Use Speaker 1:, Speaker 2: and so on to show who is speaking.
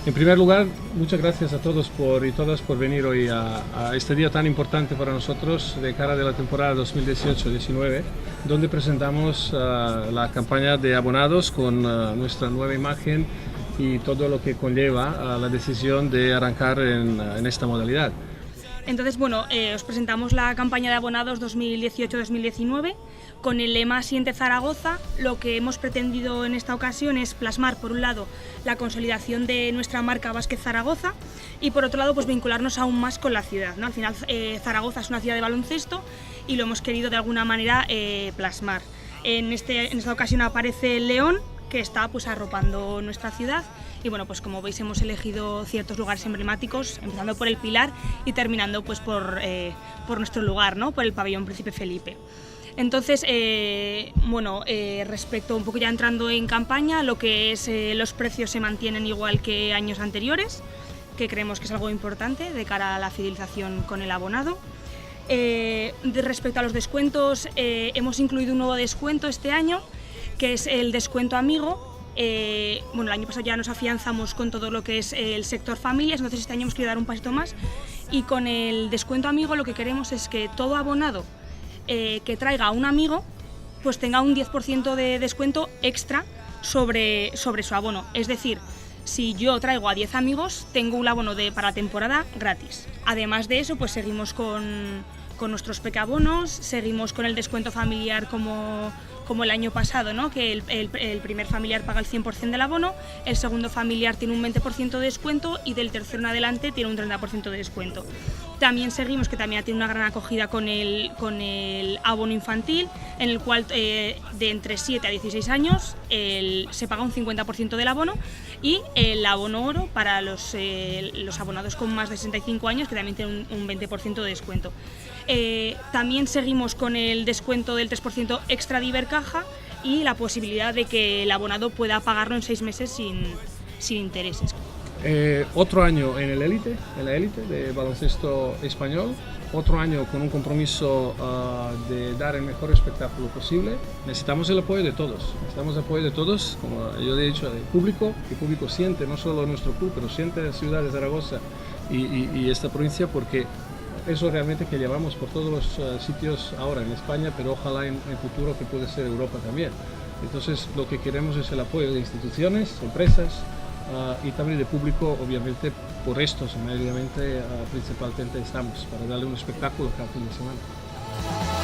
Speaker 1: En primer lugar, muchas gracias a todos y todas por venir hoy a este día tan importante para nosotros de cara de la temporada 2018-19, donde presentamos la campaña de abonados con nuestra nueva imagen y todo lo que conlleva la decisión de arrancar en esta modalidad.
Speaker 2: Entonces, bueno, os presentamos la campaña de abonados 2018-2019 con el lema Siente Zaragoza. Lo que hemos pretendido en esta ocasión es plasmar, por un lado, la consolidación de nuestra marca Básquet Zaragoza y, por otro lado, pues vincularnos aún más con la ciudad, ¿no? Al final, Zaragoza es una ciudad de baloncesto y lo hemos querido de alguna manera plasmar. En esta ocasión aparece el león, que está pues arropando nuestra ciudad. Y bueno, pues como veis hemos elegido ciertos lugares emblemáticos, empezando por el Pilar y terminando pues por nuestro lugar, ¿no? Por el pabellón Príncipe Felipe. Entonces, respecto un poco ya entrando en campaña, lo que es los precios se mantienen igual que años anteriores, que creemos que es algo importante de cara a la fidelización con el abonado. Respecto a los descuentos, hemos incluido un nuevo descuento este año, que es el descuento amigo. El año pasado ya nos afianzamos con todo lo que es el sector familias, entonces este año hemos querido dar un pasito más y con el descuento amigo lo que queremos es que todo abonado que traiga a un amigo pues tenga un 10% de descuento extra sobre su abono. Es decir, si yo traigo a 10 amigos tengo un abono para la temporada gratis. Además de eso, pues seguimos con nuestros pecabonos, seguimos con el descuento familiar como el año pasado, ¿no? Que el primer familiar paga el 100% del abono, el segundo familiar tiene un 20% de descuento y del tercero en adelante tiene un 30% de descuento. También seguimos, que también tiene una gran acogida con el abono infantil, en el cual de entre 7 a 16 años se paga un 50% del abono, y el abono oro para los abonados con más de 65 años, que también tiene un 20% de descuento. También seguimos con el descuento del 3% extra de Ibercaja y la posibilidad de que el abonado pueda pagarlo en 6 meses sin intereses.
Speaker 1: Otro año en la élite de baloncesto español, otro año con un compromiso de dar el mejor espectáculo posible. Necesitamos el apoyo de todos, como yo he dicho, del público. El público siente no solo nuestro club, pero siente la ciudad de Zaragoza y esta provincia, porque eso realmente que llevamos por todos los sitios ahora en España, pero ojalá en el futuro que puede ser Europa también. Entonces lo que queremos es el apoyo de instituciones, empresas y también de público. Obviamente por estos mediamente principalmente estamos para darle un espectáculo cada fin de semana.